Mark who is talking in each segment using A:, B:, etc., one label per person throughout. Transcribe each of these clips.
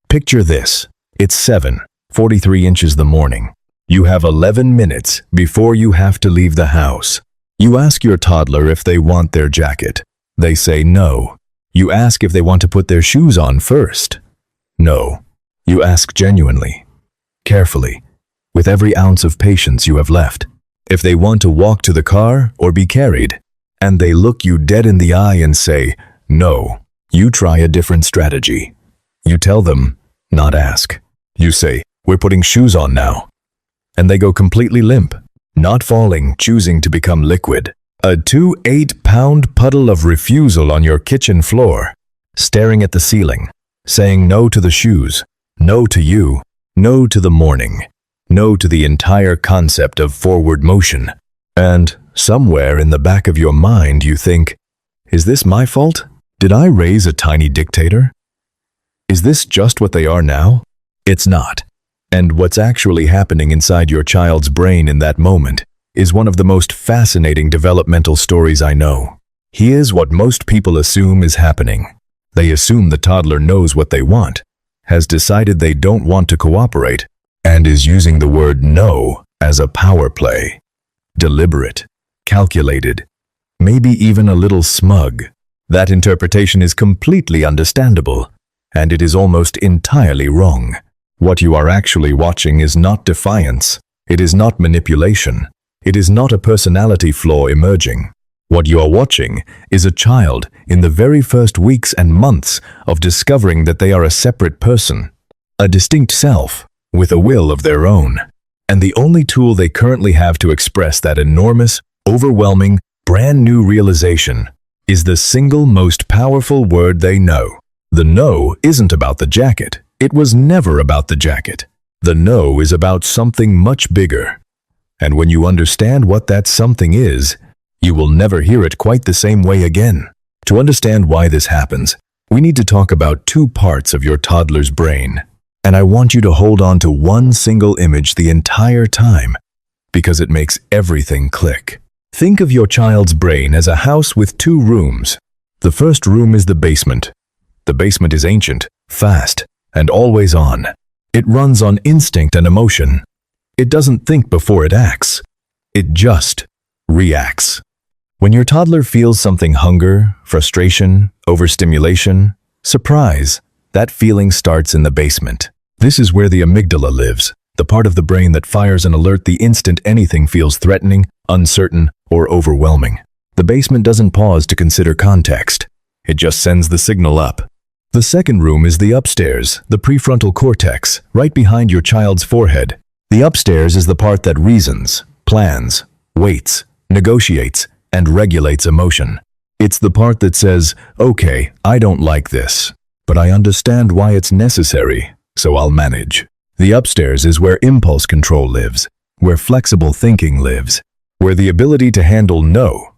A: Picture this. It's 7:43 inches the morning. You have 11 minutes before you have to leave the house. You ask your toddler if they want their jacket. They say no. You ask if they want to put their shoes on first. No. You ask genuinely, carefully, with every ounce of patience you have left, if they want to walk to the car or be carried, and they look you dead in the eye and say, no. You try a different strategy. You tell them, not ask. You say, we're putting shoes on now. And they go completely limp, not falling, choosing to become liquid. A 8-pound puddle of refusal on your kitchen floor, staring at the ceiling, saying no to the shoes, no to you, no to the morning, no to the entire concept of forward motion. And somewhere in the back of your mind you think, is this my fault? Did I raise a tiny dictator? Is this just what they are now? It's not. And what's actually happening inside your child's brain in that moment is one of the most fascinating developmental stories I know. Here's what most people assume is happening. They assume the toddler knows what they want, has decided they don't want to cooperate, and is using the word no as a power play. Deliberate, calculated, maybe even a little smug. That interpretation is completely understandable, and it is almost entirely wrong. What you are actually watching is not defiance. It is not manipulation. It is not a personality flaw emerging. What you are watching is a child in the very first weeks and months of discovering that they are a separate person, a distinct self, with a will of their own. And the only tool they currently have to express that enormous, overwhelming, brand new realization is the single most powerful word they know. The no isn't about the jacket. It was never about the jacket. The no is about something much bigger. And when you understand what that something is, you will never hear it quite the same way again. To understand why this happens, we need to talk about two parts of your toddler's brain. And I want you to hold on to one single image the entire time, because it makes everything click. Think of your child's brain as a house with two rooms. The first room is the basement. The basement is ancient, fast, and always on. It runs on instinct and emotion. It doesn't think before it acts. It just reacts. When your toddler feels something, hunger, frustration, overstimulation, surprise, that feeling starts in the basement. This is where the amygdala lives, the part of the brain that fires an alert the instant anything feels threatening, uncertain, or overwhelming. The basement doesn't pause to consider context. It just sends the signal up. The second room is the upstairs, the prefrontal cortex, right behind your child's forehead. The upstairs is the part that reasons, plans, waits, negotiates, and regulates emotion. It's the part that says, okay, I don't like this, but I understand why it's necessary, so I'll manage. The upstairs is where impulse control lives, where flexible thinking lives, where the ability to handle no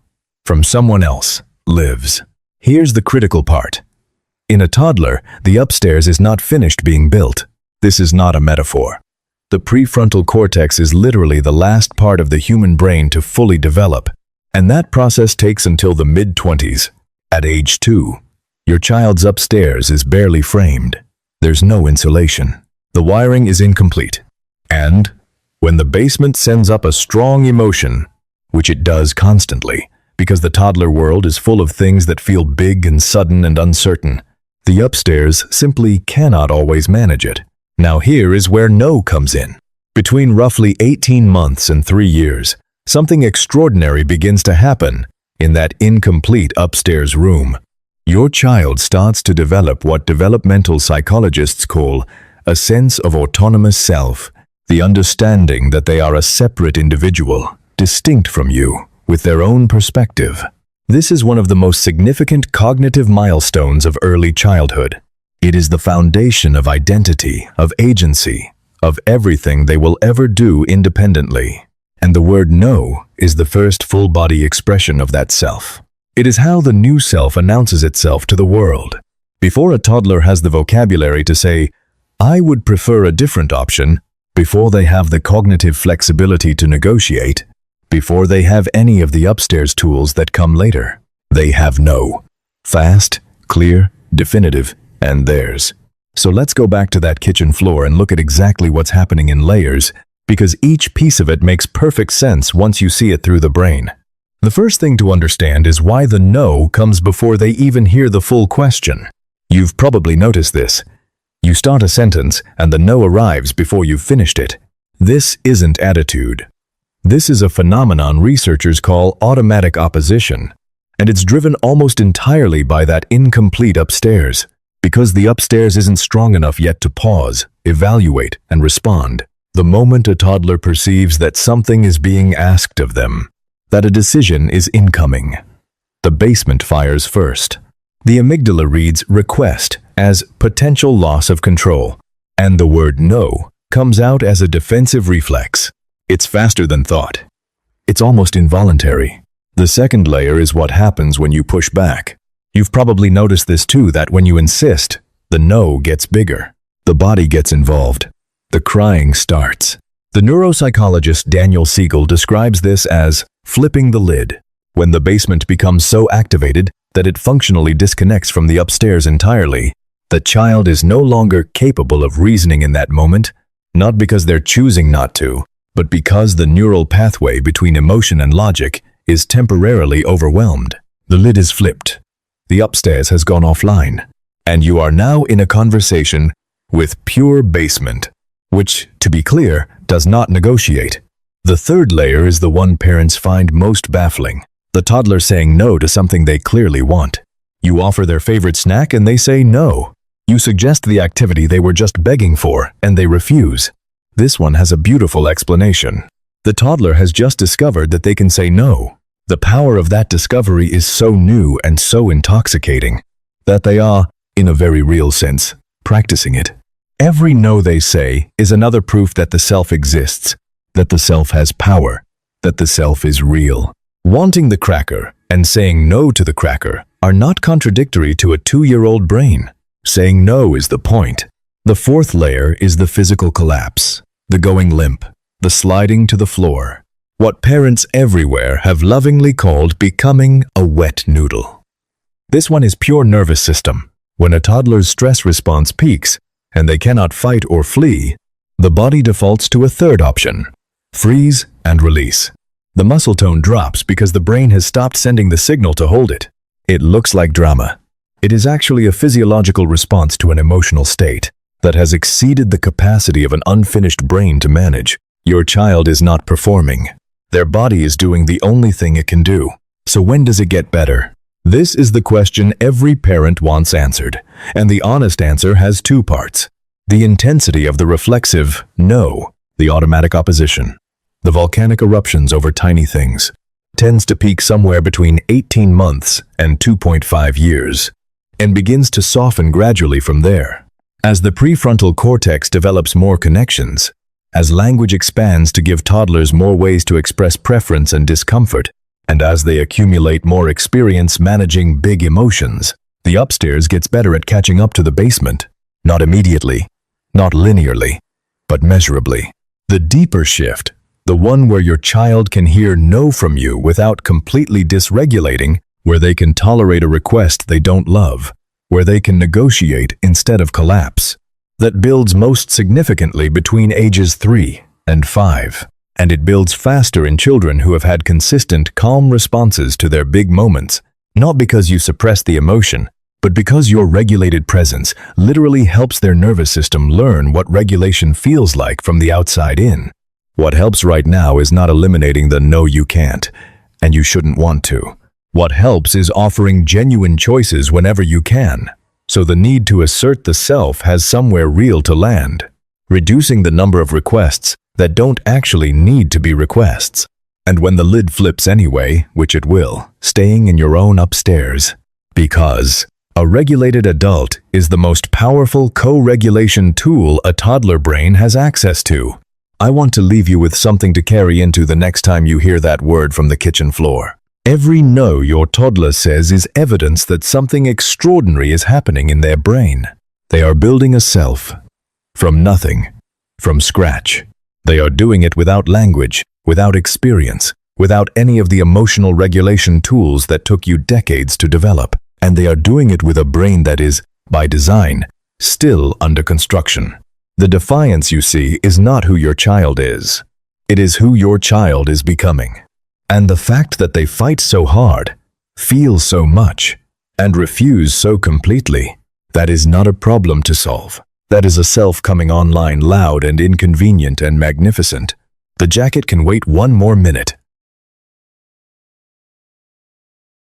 A: from someone else lives. Here's the critical part. In a toddler, the upstairs is not finished being built. This is not a metaphor. The prefrontal cortex is literally the last part of the human brain to fully develop, and that process takes until the mid-20s. At age 2, your child's upstairs is barely framed. There's no insulation. The wiring is incomplete. And when the basement sends up a strong emotion, which it does constantly, because the toddler world is full of things that feel big and sudden and uncertain, the upstairs simply cannot always manage it. Now here is where no comes in. Between roughly 18 months and 3 years, something extraordinary begins to happen in that incomplete upstairs room. Your child starts to develop what developmental psychologists call a sense of autonomous self, the understanding that they are a separate individual, distinct from you, with their own perspective. This is one of the most significant cognitive milestones of early childhood. It is the foundation of identity, of agency, of everything they will ever do independently. And the word no is the first full-body expression of that self. It is how the new self announces itself to the world. Before a toddler has the vocabulary to say, I would prefer a different option, before they have the cognitive flexibility to negotiate, before they have any of the upstairs tools that come later, they have no. Fast, clear, definitive, and theirs. So let's go back to that kitchen floor and look at exactly what's happening in layers, because each piece of it makes perfect sense once you see it through the brain. The first thing to understand is why the no comes before they even hear the full question. You've probably noticed this. You start a sentence and the no arrives before you've finished it. This isn't attitude. This is a phenomenon researchers call automatic opposition, and it's driven almost entirely by that incomplete upstairs, because the upstairs isn't strong enough yet to pause, evaluate, and respond. The moment a toddler perceives that something is being asked of them, that a decision is incoming, the basement fires first. The amygdala reads request as potential loss of control, and the word no comes out as a defensive reflex. It's faster than thought. It's almost involuntary. The second layer is what happens when you push back. You've probably noticed this too, that when you insist, the no gets bigger. The body gets involved. The crying starts. The neuropsychologist Daniel Siegel describes this as flipping the lid, when the basement becomes so activated that it functionally disconnects from the upstairs entirely. The child is no longer capable of reasoning in that moment, not because they're choosing not to, but because the neural pathway between emotion and logic is temporarily overwhelmed. The lid is flipped. The upstairs has gone offline, and you are now in a conversation with pure basement, which, to be clear, does not negotiate. The third layer is the one parents find most baffling. The toddler saying no to something they clearly want. You offer their favorite snack and they say no. You suggest the activity they were just begging for and they refuse. This one has a beautiful explanation. The toddler has just discovered that they can say no. The power of that discovery is so new and so intoxicating that they are, in a very real sense, practicing it. Every no they say is another proof that the self exists, that the self has power, that the self is real. Wanting the cracker and saying no to the cracker are not contradictory to a 2-year-old brain. Saying no is the point. The fourth layer is the physical collapse, the going limp, the sliding to the floor. What parents everywhere have lovingly called becoming a wet noodle. This one is pure nervous system. When a toddler's stress response peaks and they cannot fight or flee, the body defaults to a third option: freeze and release. The muscle tone drops because the brain has stopped sending the signal to hold it. It looks like drama. It is actually a physiological response to an emotional state that has exceeded the capacity of an unfinished brain to manage. Your child is not performing. Their body is doing the only thing it can do. So when does it get better? This is the question every parent wants answered, and the honest answer has 2 parts. The intensity of the reflexive no, the automatic opposition, the volcanic eruptions over tiny things, tends to peak somewhere between 18 months and 2.5 years, and begins to soften gradually from there. As the prefrontal cortex develops more connections, as language expands to give toddlers more ways to express preference and discomfort, and as they accumulate more experience managing big emotions, the upstairs gets better at catching up to the basement. Not immediately, not linearly, but measurably. The deeper shift, the one where your child can hear no from you without completely dysregulating, where they can tolerate a request they don't love, where they can negotiate instead of collapse, that builds most significantly between ages 3 and 5. And it builds faster in children who have had consistent, calm responses to their big moments, not because you suppress the emotion, but because your regulated presence literally helps their nervous system learn what regulation feels like from the outside in. What helps right now is not eliminating the no you can't, and you shouldn't want to. What helps is offering genuine choices whenever you can, so the need to assert the self has somewhere real to land, reducing the number of requests that don't actually need to be requests. And when the lid flips anyway, which it will, staying in your own upstairs. Because a regulated adult is the most powerful co-regulation tool a toddler brain has access to. I want to leave you with something to carry into the next time you hear that word from the kitchen floor. Every no your toddler says is evidence that something extraordinary is happening in their brain. They are building a self. From nothing. From scratch. They are doing it without language, without experience, without any of the emotional regulation tools that took you decades to develop. And they are doing it with a brain that is, by design, still under construction. The defiance you see is not who your child is. It is who your child is becoming. And the fact that they fight so hard, feel so much, and refuse so completely, that is not a problem to solve. That is a self coming online loud and inconvenient and magnificent. The jacket can wait 1 more minute.